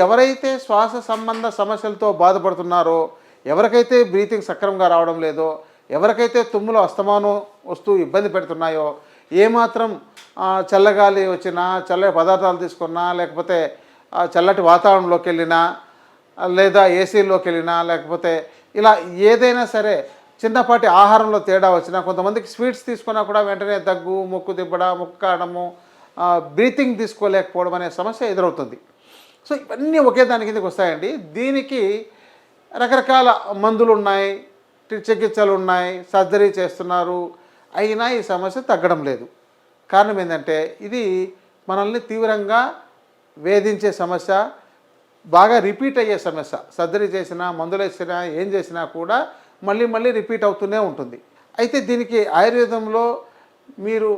ఎవరైతే శ్వాస సంబంధ సమస్యలతో బాధపడుతున్నారో, ఎవరికైతే బ్రీతింగ్ సక్రమంగా రావడం లేదో, ఎవరికైతే తుమ్ములు అస్తమానం వస్తూ ఇబ్బంది పెడుతున్నాయో, ఏమాత్రం చల్లగాలి వచ్చినా, చల్లటి పదార్థాలు తీసుకున్నా, లేకపోతే చల్లటి వాతావరణంలోకి వెళ్ళినా, లేదా ఏసీలోకి వెళ్ళినా, లేకపోతే ఇలా ఏదైనా సరే చిన్నపాటి ఆహారంలో తేడా వచ్చినా, కొంతమందికి స్వీట్స్ తీసుకున్నా కూడా వెంటనే దగ్గు, ముక్కు దిబ్బడ, ముక్కు కాడము, బ్రీతింగ్ తీసుకోలేకపోవడం అనే సమస్య ఎదురవుతుంది. సో ఇవన్నీ ఒకే దాని కిందకి వస్తాయండి. దీనికి రకరకాల మందులు ఉన్నాయి, చికిత్సలు ఉన్నాయి, సర్జరీ చేస్తున్నారు, అయినా ఈ సమస్య తగ్గడం లేదు. కారణం ఏంటంటే ఇది మనల్ని తీవ్రంగా వేధించే సమస్య, బాగా రిపీట్ అయ్యే సమస్య. సర్జరీ చేసినా, మందులు వేసినా, ఏం చేసినా కూడా మళ్ళీ మళ్ళీ రిపీట్ అవుతూనే ఉంటుంది. అయితే దీనికి ఆయుర్వేదంలో మీరు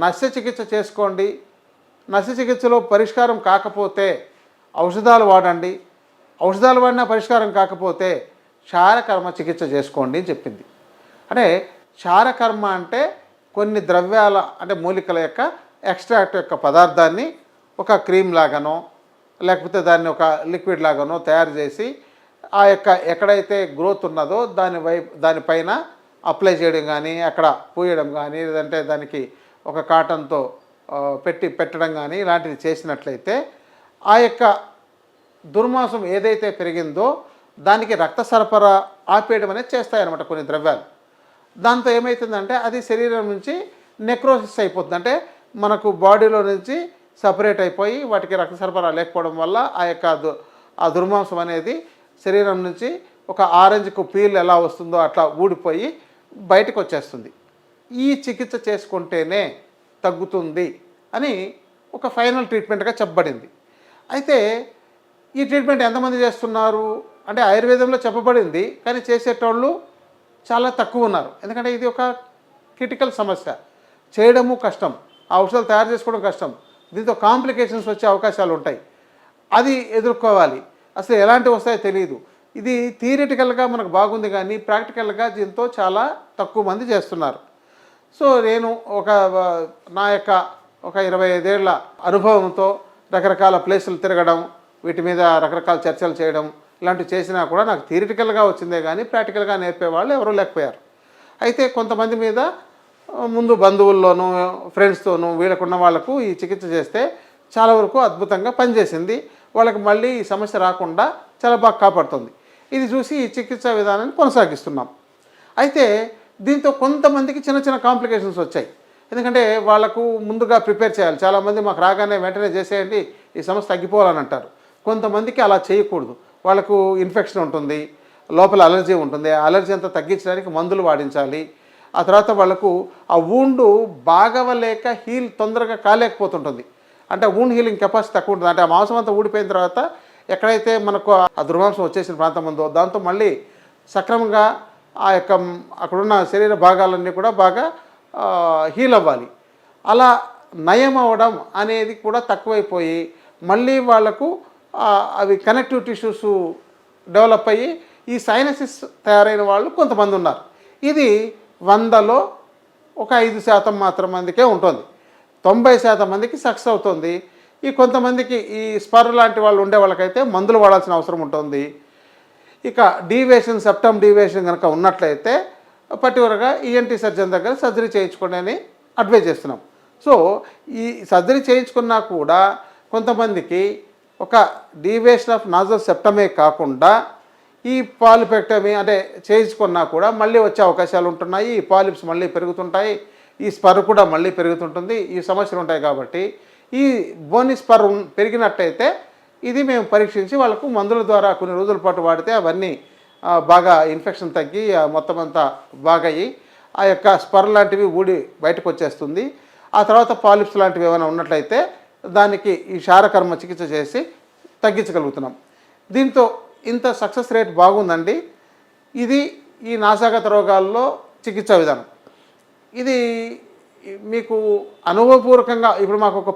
నస్య చికిత్స చేసుకోండి, నస్య చికిత్సలో పరిష్కారం కాకపోతే ఔషధాలు వాడండి, ఔషధాలు వాడినా పరిష్కారం కాకపోతే క్షారకర్మ చికిత్స చేసుకోండి అని చెప్పింది. అంటే క్షారకర్మ అంటే కొన్ని ద్రవ్యాల అంటే మూలికల యొక్క ఎక్స్ట్రాక్ట్ యొక్క పదార్థాన్ని ఒక క్రీమ్ లాగానో లేకపోతే దాన్ని ఒక లిక్విడ్ లాగానో తయారు చేసి ఆ యొక్క ఎక్కడైతే గ్రోత్ ఉన్నదో దానిపైన అప్లై చేయడం కానీ, అక్కడ పూయడం కానీ, లేదంటే దానికి ఒక కాటన్తో పెట్టడం కానీ ఇలాంటివి చేసినట్లయితే ఆ యొక్క దుర్మాంసం ఏదైతే పెరిగిందో దానికి రక్త సరఫరా ఆపేయడం అనేది చేస్తాయన్నమాట కొన్ని ద్రవ్యాలు. దాంతో ఏమవుతుందంటే అది శరీరం నుంచి నెక్రోసిస్ అయిపోతుంది. అంటే మనకు బాడీలో నుంచి సపరేట్ అయిపోయి వాటికి రక్త సరఫరా లేకపోవడం వల్ల ఆ దుర్మాంసం అనేది శరీరం నుంచి ఒక ఆరెంజ్కు పీల్ ఎలా వస్తుందో అట్లా ఊడిపోయి బయటకు వచ్చేస్తుంది. ఈ చికిత్స చేసుకుంటేనే తగ్గుతుంది అని ఒక ఫైనల్ ట్రీట్మెంట్గా చెప్పబడింది. అయితే ఈ ట్రీట్మెంట్ ఎంతమంది చేస్తున్నారు అంటే ఆయుర్వేదంలో చెప్పబడింది, కానీ చేసేటోళ్ళు చాలా తక్కువ ఉన్నారు. ఎందుకంటే ఇది ఒక క్రిటికల్ సమస్య, చేయడము కష్టం, ఆ ఔషధాలు తయారు చేసుకోవడం కష్టం, దీంతో కాంప్లికేషన్స్ వచ్చే అవకాశాలు ఉంటాయి. అది ఎదుర్కోవాలి. అసలు ఎలాంటివి వస్తాయో తెలియదు. ఇది థియరిటికల్గా మనకు బాగుంది, కానీ ప్రాక్టికల్గా దీంతో చాలా తక్కువ మంది చేస్తున్నారు. సో నేను నా యొక్క 25 ఏళ్ల అనుభవంతో రకరకాల ప్లేసులు తిరగడం, వీటి మీద రకరకాల చర్చలు చేయడం ఇలాంటివి చేసినా కూడా నాకు థియరిటికల్గా వచ్చిందే కానీ ప్రాక్టికల్గా నేర్పేవాళ్ళు ఎవరూ లేకపోయారు. అయితే కొంతమంది మీద ముందు బంధువుల్లోనూ ఫ్రెండ్స్తోనూ వీళ్ళకున్న వాళ్లకు ఈ చికిత్స చేస్తే చాలా వరకు అద్భుతంగా పనిచేసింది. వాళ్ళకి మళ్ళీ ఈ సమస్య రాకుండా చాలా బాగా కాపాడుతుంది. ఇది చూసి ఈ చికిత్సా విధానాన్ని కొనసాగిస్తున్నాం. అయితే దీంతో కొంతమందికి చిన్న చిన్న కాంప్లికేషన్స్ వచ్చాయి. ఎందుకంటే వాళ్ళకు ముందుగా ప్రిపేర్ చేయాలి. చాలామంది మాకు రాగానే వెంటనే చేసేయండి, ఈ సమస్య తగ్గిపోవాలని అంటారు. కొంతమందికి అలా చేయకూడదు. వాళ్ళకు ఇన్ఫెక్షన్ ఉంటుంది, లోపల అలర్జీ ఉంటుంది. ఆ అలర్జీ అంతా తగ్గించడానికి మందులు వాడించాలి. ఆ తర్వాత వాళ్ళకు ఆ వూండు బాగవలేక హీల్ తొందరగా కాలేకపోతుంటుంది. అంటే వూండ్ హీలింగ్ కెపాసిటీ తక్కువ ఉంటుంది. అంటే ఆ మాంసం అంతా ఊడిపోయిన తర్వాత ఎక్కడైతే మనకు ఆ దుర్మాంసం వచ్చేసిన ప్రాంతం ఉందో దాంతో మళ్ళీ సక్రమంగా ఆ యొక్క అక్కడున్న శరీర భాగాలన్నీ కూడా బాగా హీల్ అవ్వాలి. అలా నయం అవ్వడం అనేది కూడా తక్కువైపోయి మళ్ళీ వాళ్లకు అవి కనెక్టివ్ టిష్యూస్ డెవలప్ అయ్యి ఈ సైనసిస్ తయారైన వాళ్ళు కొంతమంది ఉన్నారు. ఇది 100లో ఒక 5% మాత్రం మందికే ఉంటుంది. 90% మందికి సక్సెస్ అవుతుంది. ఈ కొంతమందికి ఈ స్పర్ లాంటి వాళ్ళు ఉండే వాళ్ళకైతే మందులు వాడాల్సిన అవసరం ఉంటుంది. ఇక డీవియేషన్, సెప్టమ్ డీవియేషన్ కనుక ఉన్నట్లయితే పర్టికులర్గా ఈఎన్టీ సర్జన్ దగ్గర సర్జరీ చేయించుకోండి అని అడ్వైజ్ చేస్తున్నాం. సో ఈ సర్జరీ చేయించుకున్నా కూడా కొంతమందికి ఒక డీవియేషన్ ఆఫ్ నాజల్ సెప్టమే కాకుండా ఈ పాలిపెక్టమీ అంటే చేయించుకున్నా కూడా మళ్ళీ వచ్చే అవకాశాలు ఉంటున్నాయి. ఈ పాలిప్స్ మళ్ళీ పెరుగుతుంటాయి, ఈ స్పర్ కూడా మళ్ళీ పెరుగుతుంటుంది. ఈ సమస్యలు ఉంటాయి. కాబట్టి ఈ బోని స్పర్ పెరిగినట్టయితే ఇది మేము పరీక్షించి వాళ్ళకు మందుల ద్వారా కొన్ని రోజుల పాటు వాడితే అవన్నీ బాగా ఇన్ఫెక్షన్ తగ్గి మొత్తం అంతా బాగా అయ్యి ఆ యొక్క స్పర్ లాంటివి ఊడి బయటకు వచ్చేస్తుంది. ఆ తర్వాత పాలిప్స్ లాంటివి ఏమైనా ఉన్నట్లయితే దానికి ఈ క్షారకర్మ చికిత్స చేసి తగ్గించగలుగుతున్నాం. దీంతో ఇంత సక్సెస్ రేట్ బాగుందండి. ఇది ఈ నాసాగత రోగాల్లో చికిత్సా విధానం. ఇది మీకు అనుభవపూర్వకంగా ఇప్పుడు మాకు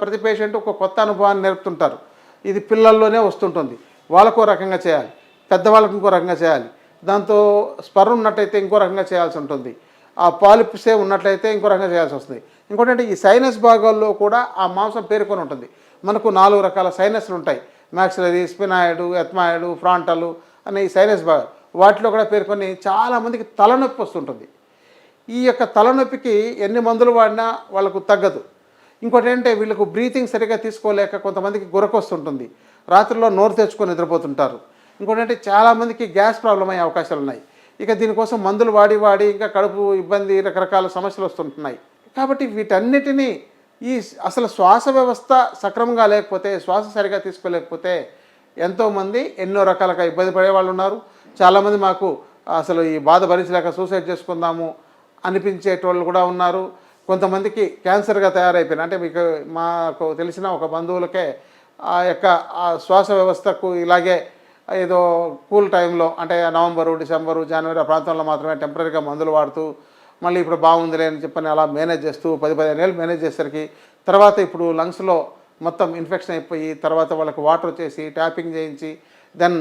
ప్రతి పేషెంట్ ఒక కొత్త అనుభవాన్ని నేర్పుతుంటారు. ఇది పిల్లల్లోనే వస్తుంటుంది. వాళ్ళకో రకంగా చేయాలి, పెద్దవాళ్ళకి ఇంకో రకంగా చేయాలి. దాంతో స్పర్ ఉన్నట్టయితే ఇంకో రకంగా చేయాల్సి ఉంటుంది. ఆ పాలిప్సే ఉన్నట్లయితే ఇంకో రకంగా చేయాల్సి వస్తుంది. ఇంకోటి అంటే ఈ సైనస్ భాగాల్లో కూడా ఆ మాంసం పేరుకొని ఉంటుంది. మనకు 4 రకాల సైనస్లు ఉంటాయి. మ్యాక్సిలరీ, స్పినాయిడ్, ఎథ్మాయిడ్, ఫ్రాంటల్ అనే ఈ సైనస్ వాటిలో కూడా పేర్కొని చాలామందికి తలనొప్పి వస్తుంటుంది. ఈ యొక్క తలనొప్పికి ఎన్ని మందులు వాడినా వాళ్ళకు తగ్గదు. ఇంకోటి ఏంటంటే వీళ్ళకు బ్రీతింగ్ సరిగ్గా తీసుకోలేక కొంతమందికి గురకొస్తుంటుంది, రాత్రిలో నోరు తెచ్చుకొని నిద్రపోతుంటారు. ఇంకోటి అంటే చాలామందికి గ్యాస్ ప్రాబ్లం అయ్యే అవకాశాలు ఉన్నాయి. ఇక దీనికోసం మందులు వాడి ఇంకా కడుపు ఇబ్బంది, రకరకాల సమస్యలు వస్తుంటున్నాయి. కాబట్టి వీటన్నిటినీ అసలు శ్వాస వ్యవస్థ సక్రమంగా లేకపోతే, శ్వాస సరిగా తీసుకోలేకపోతే ఎంతోమంది ఎన్నో రకాలుగా ఇబ్బంది పడే వాళ్ళు ఉన్నారు. చాలామంది మాకు అసలు ఈ బాధ భరించలేక సూసైడ్ చేసుకుందాము అనిపించేటోళ్ళు కూడా ఉన్నారు. కొంతమందికి క్యాన్సర్గా తయారైపోయిన, అంటే మీకు మాకు తెలిసిన ఒక బంధువులకే ఆ యొక్క శ్వాస వ్యవస్థకు ఇలాగే ఏదో కూల్ టైంలో, అంటే నవంబరు, డిసెంబరు, జనవరి ఆ ప్రాంతంలో మాత్రమే టెంపరీగా మందులు వాడుతూ మళ్ళీ ఇప్పుడు బాగుందిలే అని చెప్పని అలా మేనేజ్ చేస్తూ 10-15 ఏళ్ళు మేనేజ్ చేసేసరికి తర్వాత ఇప్పుడు లంగ్స్లో మొత్తం ఇన్ఫెక్షన్ అయిపోయి తర్వాత వాళ్ళకు వాటర్ వచ్చేసి ట్యాపింగ్ చేయించి దెన్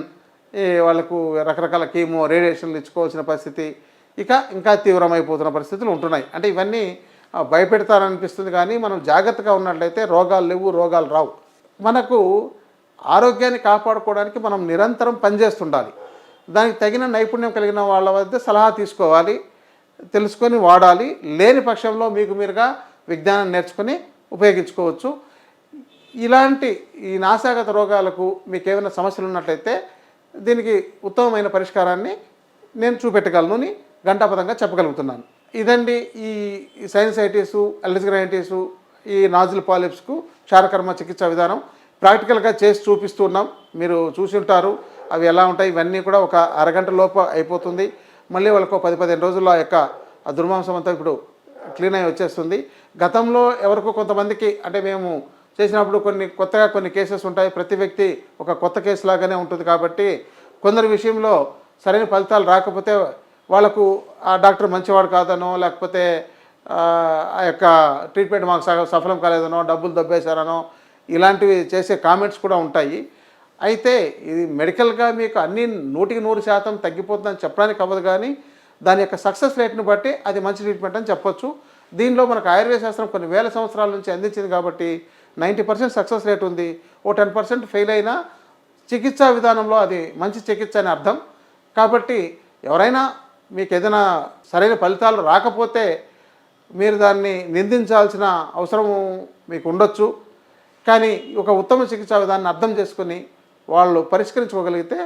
వాళ్ళకు రకరకాల కీమో, రేడియేషన్లు ఇచ్చుకోవాల్సిన పరిస్థితి, ఇంకా తీవ్రమైపోతున్న పరిస్థితులు ఉంటున్నాయి. అంటే ఇవన్నీ భయపెడతారనిపిస్తుంది, కానీ మనం జాగ్రత్తగా ఉన్నట్లయితే రోగాలు లేవు, రోగాలు రావు. మనకు ఆరోగ్యాన్ని కాపాడుకోవడానికి మనం నిరంతరం పనిచేస్తుండాలి. దానికి తగిన నైపుణ్యం కలిగిన వాళ్ళ వద్ద సలహా తీసుకోవాలి, తెలుసుకొని వాడాలి. లేని పక్షంలో మీకు మీరుగా విజ్ఞానం నేర్చుకొని ఉపయోగించుకోవచ్చు. ఇలాంటి ఈ నాసాగత రోగాలకు మీకు ఏమైనా సమస్యలు ఉన్నట్లయితే దీనికి ఉత్తమమైన పరిష్కారాన్ని నేను చూపెట్టగలను అని ఘంటాపథంగా చెప్పగలుగుతున్నాను. ఇదండి ఈ సైనసైటిసు, అలర్జిక్ రైనైటిసు, ఈ నాజిల్ పాలిప్స్కు క్షారకర్మ చికిత్సా విధానం ప్రాక్టికల్గా చేసి చూపిస్తున్నాం. మీరు చూసి ఉంటారు అవి ఎలా ఉంటాయి. ఇవన్నీ కూడా ఒక అరగంట లోపు అయిపోతుంది. మళ్ళీ వాళ్ళకు 10-15 రోజుల్లో ఆ యొక్క దుర్మాంసం అంతా ఇప్పుడు క్లీన్ అయ్యి వచ్చేస్తుంది. గతంలో ఎవరికో కొంతమందికి, అంటే మేము చేసినప్పుడు కొత్తగా కొన్ని కేసెస్ ఉంటాయి. ప్రతి వ్యక్తి ఒక కొత్త కేసు లాగానే ఉంటుంది. కాబట్టి కొందరి విషయంలో సరైన ఫలితాలు రాకపోతే వాళ్ళకు ఆ డాక్టర్ మంచివాడు కాదనో, లేకపోతే ఆ యొక్క ట్రీట్మెంట్ మాకు సఫలం కాలేదనో, డబ్బులు దబ్బేశారనో ఇలాంటివి చేసే కామెంట్స్ కూడా ఉంటాయి. అయితే ఇది మెడికల్గా మీకు అన్నీ 100% తగ్గిపోతుందని చెప్పడానికి అవ్వదు, కానీ దాని యొక్క సక్సెస్ రేట్ను బట్టి అది మంచి ట్రీట్మెంట్ అని చెప్పొచ్చు. దీనిలో మనకు ఆయుర్వేద శాస్త్రం కొన్ని వేల సంవత్సరాల నుంచి అందించింది కాబట్టి 90% సక్సెస్ రేట్ ఉంది. 10% ఫెయిల్ అయినా చికిత్సా విధానంలో అది మంచి చికిత్స అని అర్థం. కాబట్టి ఎవరైనా మీకు ఏదైనా సరైన ఫలితాలు రాకపోతే మీరు దాన్ని నిందించాల్సిన అవసరం మీకు ఉండొచ్చు. కానీ ఒక ఉత్తమ చికిత్సా విధానాన్ని అర్థం చేసుకొని వాళ్ళు పరిష్కరించుకోగలిగితే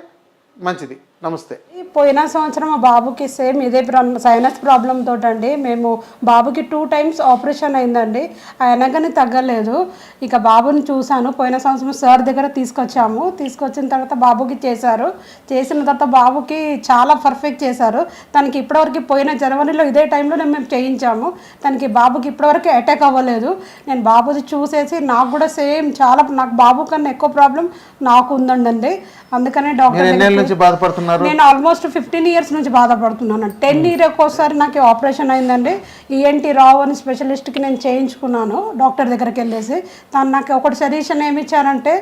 మంచిది. నమస్తే. పోయిన సంవత్సరం మా బాబుకి సేమ్ ఇదే సైనస్ ప్రాబ్లం తోటండి మేము బాబుకి 2 times ఆపరేషన్ అయిందండి. అయినా కానీ తగ్గలేదు. ఇక బాబుని చూశాను. పోయిన సంవత్సరం సార్ దగ్గర తీసుకొచ్చిన తర్వాత బాబుకి చేసిన తర్వాత బాబుకి చాలా పర్ఫెక్ట్ చేశారు. తనకి ఇప్పటివరకు పోయిన జనవరిలో ఇదే టైంలో మేము చేయించాము. తనకి బాబుకి ఇప్పటివరకు అటాక్ అవ్వలేదు. నేను బాబుది చూసేసి నాకు కూడా సేమ్ నాకు బాబు కన్నా ఎక్కువ ప్రాబ్లం నాకు ఉందండి. అందుకనే డాక్టర్ నేను ఆల్మోస్ట్ 15 years నుంచి బాధపడుతున్నాను. 10 years ఒకసారి నాకు ఆపరేషన్ అయిందండి. ENT రావు అని స్పెషలిస్ట్కి నేను చేయించుకున్నాను డాక్టర్ దగ్గరికి వెళ్ళేసి. తను నాకు ఒకటి సజెషన్ ఏమి ఇచ్చారంటే,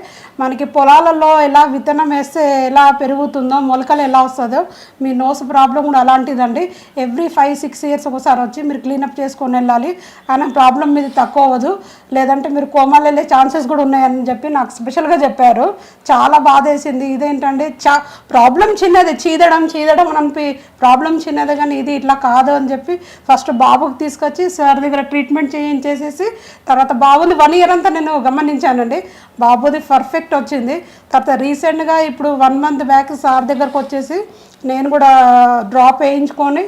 మనకి పొలాలలో ఎలా విత్తనం వేస్తే ఎలా పెరుగుతుందో, మొలకలు ఎలా వస్తుందో మీ నోస్ ప్రాబ్లం కూడా అలాంటిదండి. ఎవ్రీ 5-6 years ఒకసారి వచ్చి మీరు క్లీనప్ చేసుకొని వెళ్ళాలి. ఆయన ప్రాబ్లం మీది తక్కువ అవ్వదు, లేదంటే మీరు కోమాలు వెళ్ళే ఛాన్సెస్ కూడా ఉన్నాయని చెప్పి నాకు స్పెషల్గా చెప్పారు. చాలా బాధ వేసింది. ఇదేంటంటే ప్రాబ్లం చిన్నది, చీదడం అని ప్రాబ్లం చిన్నది, కానీ ఇది ఇట్లా కాదు అని చెప్పి ఫస్ట్ బాబుకి తీసుకొచ్చి సార్ దగ్గర ట్రీట్మెంట్ చేసేసి తర్వాత బాబుని 1 year అంతా నేను గమనించానండి. బాబుది పర్ఫెక్ట్ వచ్చింది. తర్వాత రీసెంట్గా ఇప్పుడు 1 month బ్యాక్ సార్ దగ్గరకు వచ్చేసి నేను కూడా డ్రాప్ వేయించుకొని,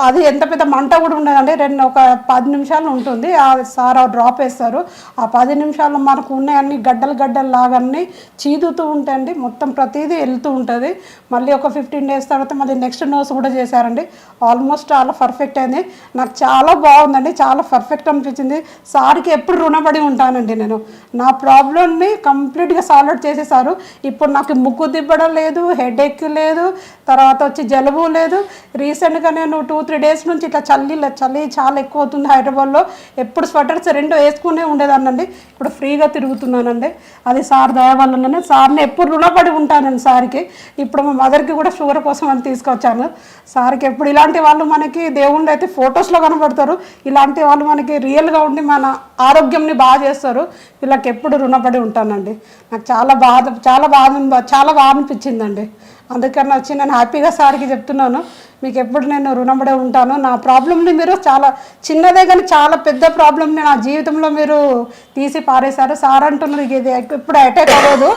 అది ఎంత పెద్ద మంట కూడా ఉండదండి. ఒక 10 నిమిషాలు ఉంటుంది. ఆ సార్ డ్రాప్ వేస్తారు. ఆ 10 నిమిషాల్లో మనకు ఉన్నాయన్నీ గడ్డలు లాగన్నీ చీదుతూ ఉంటాయండి. మొత్తం ప్రతిదీ వెళ్తూ ఉంటుంది. మళ్ళీ ఒక 15 days తర్వాత మళ్ళీ నెక్స్ట్ నోస్ కూడా చేశారండి. ఆల్మోస్ట్ చాలా పర్ఫెక్ట్ అయింది. నాకు చాలా బాగుందండి. చాలా పర్ఫెక్ట్ అనిపించింది. సార్కి ఎప్పుడు రుణపడి ఉంటానండి. నేను నా ప్రాబ్లమ్ని కంప్లీట్గా సాల్వ్ అవుట్ చేసేసారు. ఇప్పుడు నాకు ముక్కు దిబ్బడం లేదు, హెడేక్ లేదు, తర్వాత వచ్చి జలుబు లేదు. రీసెంట్గా నేను 2-3 డేస్ నుంచి ఇట్లా చలి చాలా ఎక్కువ అవుతుంది హైదరాబాద్లో. ఎప్పుడు స్వెటర్స్ 2 వేసుకునే ఉండేదానండి. ఇప్పుడు ఫ్రీగా తిరుగుతున్నానండి. అది సార్ దయ వల్లనే. సార్ని ఎప్పుడు రుణపడి ఉంటానండి సార్కి. ఇప్పుడు మా మదర్కి కూడా షుగర్ కోసం అని తీసుకొచ్చాను. సార్కి ఎప్పుడు ఇలాంటి వాళ్ళు మనకి దేవుళ్ళు అయితే ఫొటోస్లో కనబడతారు, ఇలాంటి వాళ్ళు మనకి రియల్గా ఉండి మన ఆరోగ్యంని బాగా చేస్తారు. వీళ్ళకి ఎప్పుడు రుణపడి ఉంటానండి. నాకు చాలా బాగా అనిపించిందండి. అందుకని వచ్చి నేను హ్యాపీగా సార్కి చెప్తున్నాను, మీకు ఎప్పుడు నేను రుణపడే ఉంటాను. నా ప్రాబ్లమ్ని మీరు చాలా చిన్నదే కానీ చాలా పెద్ద ప్రాబ్లమ్ని నా జీవితంలో మీరు తీసి పారేశారు. సార్ అంటున్నారు ఇది ఎప్పుడు అటాక్ అవ్వదు,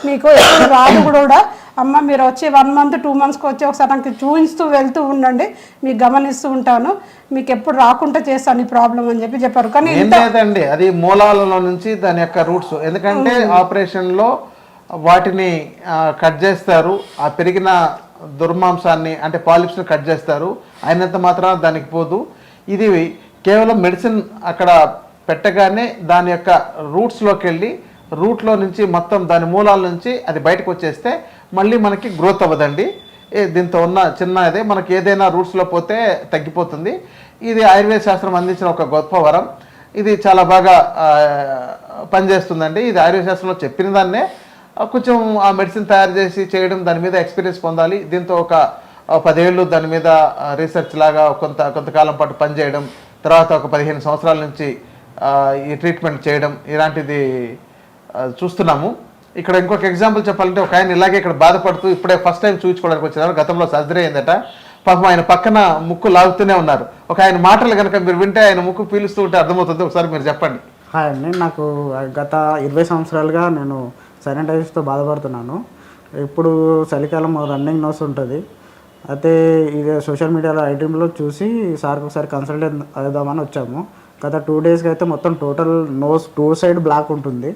మీకు ఎప్పుడు రాదు కూడా. అమ్మ మీరు వచ్చి 1 మంత్ 2 మంత్స్కి వచ్చి ఒకసారి నాకు చూపిస్తూ వెళ్తూ ఉండండి, మీకు గమనిస్తూ ఉంటాను, మీకు ఎప్పుడు రాకుండా చేస్తాను ఈ ప్రాబ్లం అని చెప్పారు. కానీ ఏం లేదండి, అది మూలాలలో నుంచి దాని యొక్క రూట్స్. ఎందుకంటే ఆపరేషన్లో వాటిని కట్ చేస్తారు, ఆ పెరిగిన దుర్మాంసాన్ని అంటే పాలిప్స్ని కట్ చేస్తారు, అయినంత మాత్రం దానికి పోదు. ఇది కేవలం మెడిసిన్ అక్కడ పెట్టగానే దాని యొక్క రూట్స్లోకి వెళ్ళి రూట్లో నుంచి మొత్తం దాని మూలాల నుంచి అది బయటకు వచ్చేస్తే మళ్ళీ మనకి గ్రోత్ అవ్వదండి. దీంతో ఉన్న చిన్న అదే మనకి ఏదైనా రూట్స్లో పోతే తగ్గిపోతుంది. ఇది ఆయుర్వేద శాస్త్రం అందించిన ఒక గొప్ప వరం. ఇది చాలా బాగా పనిచేస్తుందండి. ఇది ఆయుర్వేద శాస్త్రంలో చెప్పిన దాన్నే కొంచెం ఆ మెడిసిన్ తయారు చేసి చేయడం, దాని మీద ఎక్స్పీరియన్స్ పొందాలి. దీంతో ఒక 10 ఏళ్ళు దాని మీద రీసెర్చ్ లాగా కొంతకాలం పాటు పనిచేయడం, తర్వాత ఒక 15 సంవత్సరాల నుంచి ఈ ట్రీట్మెంట్ చేయడం, ఇలాంటిది చూస్తున్నాము. ఇక్కడ ఇంకొక ఎగ్జాంపుల్ చెప్పాలంటే ఒక ఆయన ఇలాగే ఇక్కడ బాధపడుతూ ఇప్పుడే ఫస్ట్ టైం చూపించుకోవడానికి వచ్చినారు. గతంలో సర్జరీ అయిందట. పాపం ఆయన పక్కన ముక్కు లాగుతూనే ఉన్నారు. ఒక ఆయన మాటలు కనుక మీరు వింటే ఆయన ముక్కు పీలుస్తూ ఉంటే అర్థమవుతుంది. ఒకసారి మీరు చెప్పండి. హాయ్ అండి, నాకు గత 20 సంవత్సరాలుగా నేను సైనటైటిస్తో బాధపడుతున్నాను. ఇప్పుడు చలికాలం రన్నింగ్ నోస్ ఉంటుంది. అయితే ఇది సోషల్ మీడియాలో ఐడ్రీమ్లో చూసి సార్కి ఒకసారి కన్సల్ట్ అవుదామని వచ్చాము. గత 2 డేస్కి అయితే మొత్తం టోటల్ నోస్ 2 సైడ్ బ్లాక్ ఉంటుంది.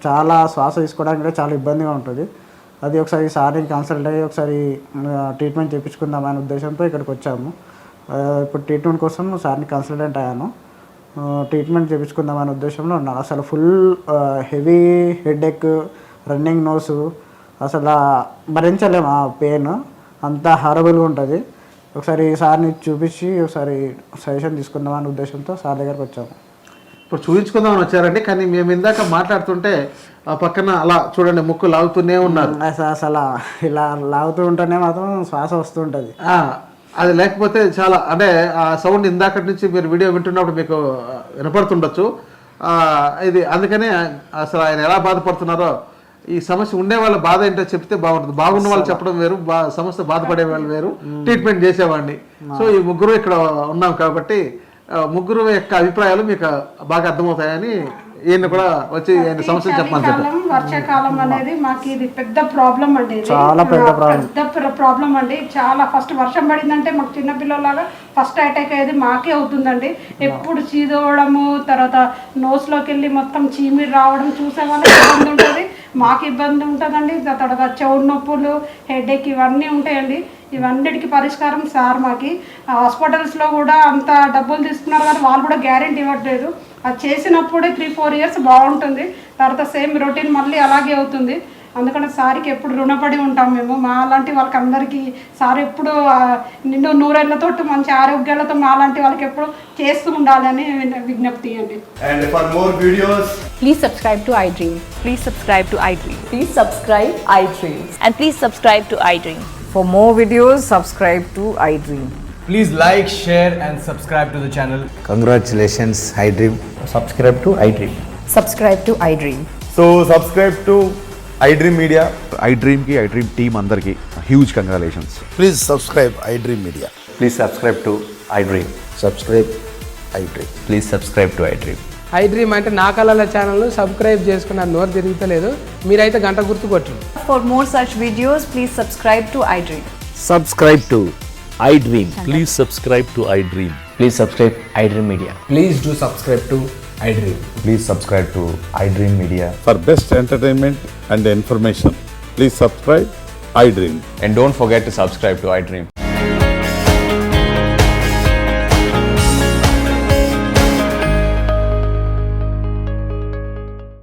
చాలా శ్వాస తీసుకోవడానికి కూడా చాలా ఇబ్బందిగా ఉంటుంది. అది ఒకసారి సార్ని కన్సల్ట్ అయ్యి ఒకసారి ట్రీట్మెంట్ చేయించుకుందామనే ఉద్దేశంతో ఇక్కడికి వచ్చాము. ఇప్పుడు ట్రీట్మెంట్ కోసం సార్ని కన్సల్టెంట్ అయ్యాను. ట్రీట్మెంట్ చేయించుకుందామనే ఉద్దేశంలో ఉన్నాను. అసలు full heavy headache, running nose, అసలు భరించలేము ఆ పెయిన్, అంతా హారబుల్గా ఉంటుంది. ఒకసారి సార్ని చూపించి ఒకసారి సజెషన్ తీసుకుందామనే ఉద్దేశంతో సార్ దగ్గరకు వచ్చాము. ఇప్పుడు చూపించుకుందామని వచ్చారండి, కానీ మేము ఇందాక మాట్లాడుతుంటే ఆ పక్కన అలా చూడండి ముక్కు లాగుతూనే ఉన్నారు. అసలు ఇలా లాగుతూ ఉంటేనే మాత్రం శ్వాస వస్తుంటుంది. అది లేకపోతే చాలా అంటే ఆ సౌండ్ ఇందాకటి నుంచి మీరు వీడియో వింటున్నప్పుడు మీకు వినపడుతుండొచ్చు. ఇది అందుకనే అసలు ఆయన ఎలా బాధపడుతున్నారో, ఈ సమస్య ఉండే వాళ్ళ బాధ ఏంటో చెప్తే బాగుంటుంది. బాగున్న వాళ్ళు చెప్పడం వేరు, సమస్య బాధపడే వాళ్ళు వేరు, ట్రీట్మెంట్ చేసేవాడిని. సో ఈ ముగ్గురు ఇక్కడ ఉన్నాం కాబట్టి ముగ్గురు యొక్క అభిప్రాయాలు మీకు బాగా అర్థమవుతాయని ఈయన కూడా వచ్చి ఆయన సమస్యలు చెప్పమని చెప్పారు. వర్షాకాలం అనేది మాకు ఇది పెద్ద ప్రాబ్లం అండి, చాలా పెద్ద ప్రాబ్లం అండి. చాలా ఫస్ట్ వర్షం పడిందంటే మాకు చిన్నపిల్లలాగా ఫస్ట్ అటాక్ అయ్యేది మాకే అవుతుందండి. ఎప్పుడు చీదోవడము, తర్వాత నోస్లోకి వెళ్ళి మొత్తం చీమిరి రావడం చూసే వాళ్ళకి ఇబ్బంది ఉంటుంది, మాకు ఇబ్బంది ఉంటుందండి. తర్వాత చెవుడు నొప్పులు, హెడేక్ ఇవన్నీ ఉంటాయండి. ఇవన్నిటికీ పరిష్కారం సార్ మాకి. హాస్పిటల్స్లో కూడా అంత డబ్బులు తీసుకున్నారు కానీ వాళ్ళు కూడా గ్యారెంటీ ఇవ్వట్లేదు. అది చేసినప్పుడే 3-4 ఇయర్స్ బాగుంటుంది, తర్వాత సేమ్ రొటీన్ మళ్ళీ అలాగే అవుతుంది. అందుకని సార్కి ఎప్పుడు రుణపడి ఉంటాం మేము. మా లాంటి వాళ్ళకి అందరికీ సార్ ఎప్పుడు నిండు నూరేళ్లతో మంచి ఆరోగ్యాలతో మా లాంటి వాళ్ళకి ఎప్పుడు చేస్తూ ఉండాలని విజ్ఞప్తి అండి. And for more videos, please subscribe to iDream. Please subscribe to iDream. Please subscribe iDream. And please subscribe to iDream. For more videos, subscribe to iDream. please like, share and subscribe to the channel. Congratulations, iDream. Subscribe to iDream. Subscribe to iDream. So subscribe to iDream Media. iDream ki iDream team andarki huge congratulations. Please subscribe iDream Media. Please subscribe to iDream. Subscribe iDream. Please subscribe to iDream. iDream అంటే నా కళల channel subscribe చేసుకున్న నోరు తిరుగుతలేదు, మీరైతే గంట గుర్తు కొట్టండి. For more such videos, please subscribe to iDream. Subscribe to iDream. Please subscribe to iDream. Please subscribe iDream Media. Please do subscribe to iDream. Please subscribe to iDream Media. For best entertainment and information, please subscribe iDream. And don't forget to subscribe to iDream.